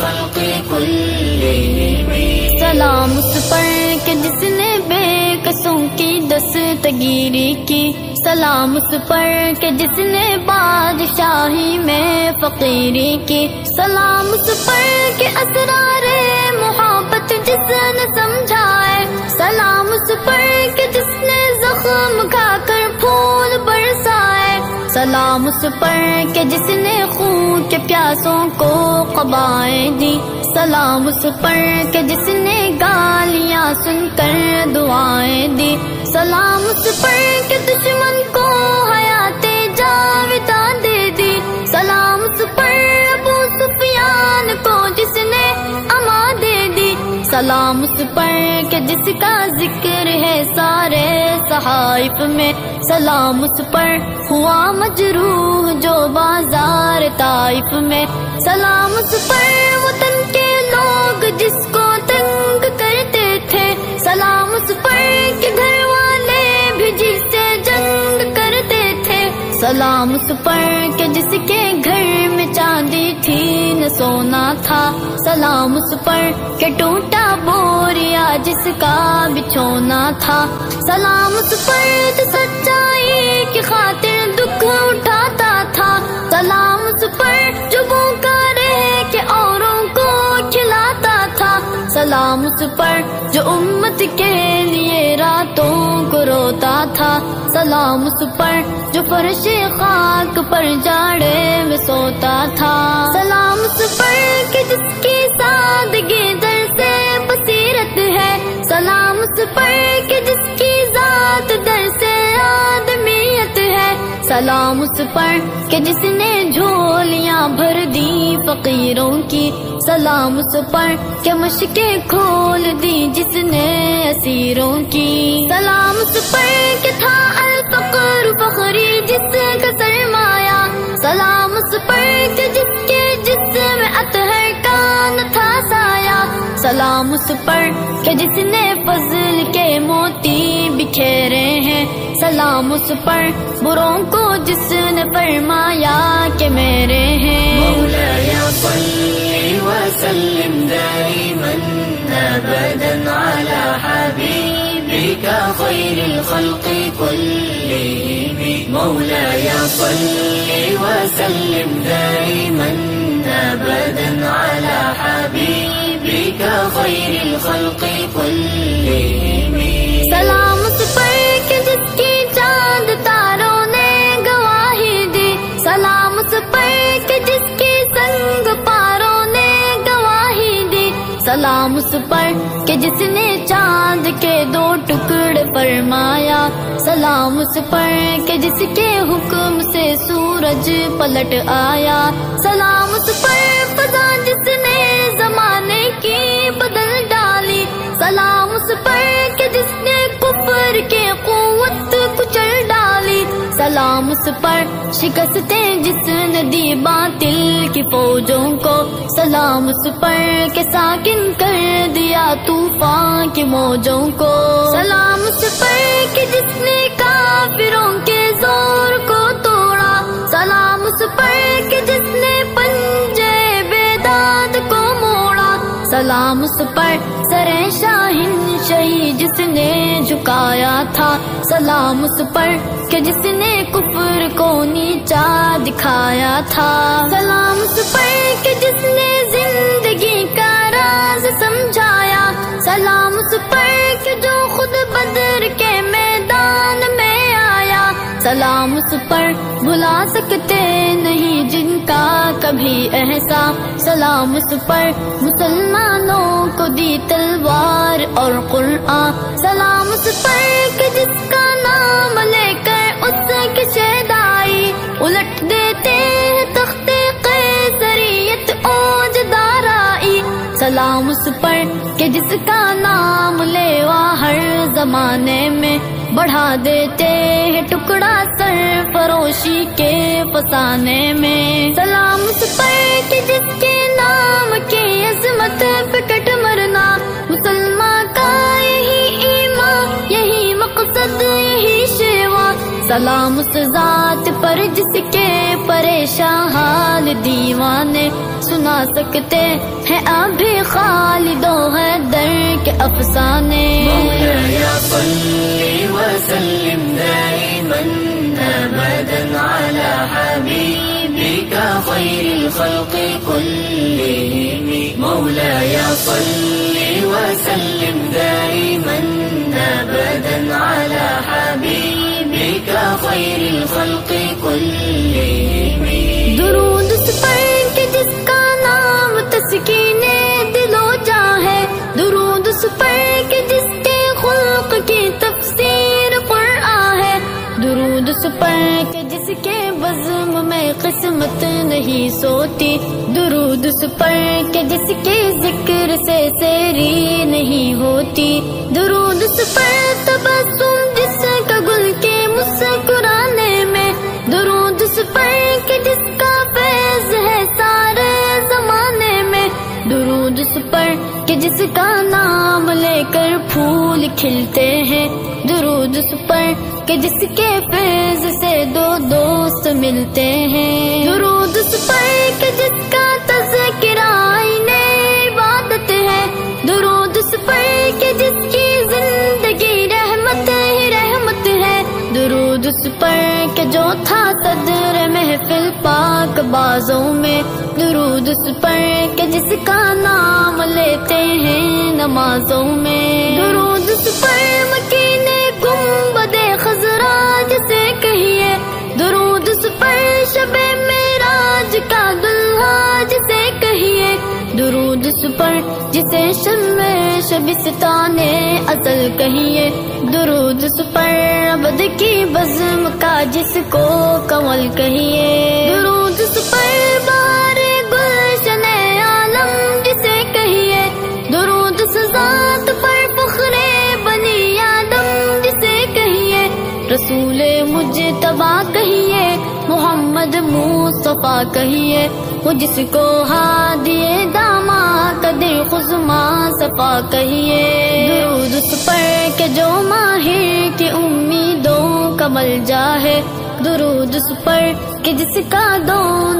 خلق كلهم سلام اس پر کہ جس نے بے کسوں کی دستگیری کی، سلام اس پر کہ جس نے بادشاہی میں فقیری کی، سلام اس پر کہ اسرار محبت جس نے سمجھائے، سلام اس پر کہ جس نے زخم کھا کر پھول برسائے، سلام اس پر کہ جس نے خون کے پیاسوں کو قبائیں دی، سلام اس پر کہ جس نے گالیاں سن کر دعائیں دی، سلام اس پر کہ دشمن کو حیات جاوداں دے دی، سلام اس پر ابو سفیان کو جس نے اما دے دی، سلام اس پر کہ جس کا ذکر ہے سارے صحائف میں، سلام اس پر ہوا مجروح جو بازار طائف میں، سلام اس پر وطن کے لوگ جس کو تنگ کرتے تھے، سلام اس پر کہ گھر والے بھی جس سے جنگ کرتے تھے، سلام اس پر کہ جس کے گھر میں چاندی تھی نہ سونا تھا، سلام اس پر کہ ٹوٹا بوریا جس کا بچھونا تھا، سلام اس پر جو سچائی کی خاطر دکھ اٹھاتا تھا، سلام اس پر جو بھوکا رہ کے اوروں کو کھلاتا تھا، سلام اس پر جو امت کے لیے راتوں کو روتا تھا، سلام اس پر جو فرش خاک پر جاڑے میں سوتا تھا، سلام اس پر کہ جس کی سادگی در سے بصیرت ہے، سلام اس پر کہ جس کی ذات در سے آدمیت ہے، سلام اس پر کہ جس نے جھولیاں بھر دی فقیروں کی، سلام اس پر کہ مشکیں کھول دی جس نے اسیروں کی، سلام اس پر کہ تھا الفقر فخری جس کا سرمایہ، سلام اس پر کہ جس کے جسم اطہر کا نہ تھا سایہ، سلام اس پر کہ جس نے فضل کے موتی بکھیرے ہیں، سلام اس پر بروں کو جس نے فرمایا کہ میرے ہیں، مولاي صل وسلم دائما ابدا على حبيبك خير الخلق كلهم مولاي صل وسلم دائما ابدا على حبيبك خير الخلق كلهم سلام اس پر کہ جس کی چاند تاروں نے گواہی دی، سلام اس پر کہ جس کی سنگ پاروں نے گواہی دی، سلام اس پر کہ جس نے چاند کے 2 ٹکڑے فرمایا، سلام اس پر کہ جس کے حکم سے سورج پلٹ آیا، سلام اس پر فضا جس نے زمانے کی بدل ڈالی، سلام اس پر کہ جس نے کفر کے قوت کچل ڈالی، سلام اس پر شکستیں جس نے دی باطل کی فوجوں کو، سلام اس پر کہ ساکن کر دیا طوفان کی موجوں کو، سلام اس پر کہ جس نے کافروں کے زور کو توڑا، سلام اس پر کہ جس نے پنجے بیداد کو موڑا، سلام اس پر سر شاہن شہی جس نے جھکایا تھا، سلام اس پر کہ جس نے کفر کو نیچا دکھایا تھا، سلام اس پر کہ جس نے زندگی کا راز سمجھایا، سلام اس پر کہ جو خود بدر کے میدان میں آیا، سلام اس پر بھلا سکتے نہیں جن کا کبھی احسان، سلام اس پر مسلمانوں کو دی تلوار اور قرآن، سلام اس پر کہ جس کا نام لے کر اس کی شہدائی الٹ دیتے ہیں تخت قیصریت اوج دارائی، سلام اس پر کہ جس کا نام لیوا ہر زمانے میں بڑھا دیتے ہیں ٹکڑا سر فروشی کے فسانے میں، سلام اس پر کہ جس کے نام کی عظمت پہ ڈٹ مرنا مسلمان کا یہی ایمان، یہی مقصد، یہی شیوا، سلام اس ذات پر پر جس کے پریشان حال دیوانے سنا سکتے ہیں ابھی خالد و حیدر کے افسانے. مولاي صل وسلم دائما أبدا على حبيبك خير الخلق كلهم. مولاي صل وسلم دائما أبدا على حبيبك خير الخلق كلهم. درود اس پر کہ جس کا نام تسکین دل و جاں ہے، درود اس پر کہ جس کے خلق کی تفسیر قرآن ہے، درود اس پر کہ جس کے بزم میں قسمت نہیں سوتی، درود اس پر کہ جس کے ذکر سے سیری نہیں ہوتی، درود اس پر تبسم جس کا گل کے مسکرانے میں، درود اس پر کہ جس کا فیض ہے سارے زمانے میں، درود اس پر کہ جس کا نام لے کر پھول کھلتے ہیں، درود اس پر کہ جس کے فیض سے دو دوست ملتے ہیں، درود اس پر کہ جس کا تذکرہ عین عبادت ہے، درود اس پر کہ جس کی زندگی رحمت ہی رحمت ہے، درود اس پر کہ جو تھا صدر محفل پاک بازوں میں، درود اس پر کہ جس کا نام لیتے ہیں نمازوں میں، درود اس پر مکین گنبد خضرا جسے کہیے، درود اس پر شب معراج کا دلہا جسے کہیے، درود اس پر جسے شمع شبستان ازل کہیے، درود اس پر عبد کی بزم کا جس کو کنول کہیے، درود اس پر بہار گلشن عالم جسے کہیے، درود اس ذات پر فخر بنی آدم جسے کہیے، رسول مجتبی کہیے، محمد مصطفیٰ کہیے، وہ جس کو ہادی داما قدر خزما صفا کہیے، درود اس پر کہ جو ماہر کی امیدوں کا ملجا ہے، درود اس پر کہ جس کا دونوں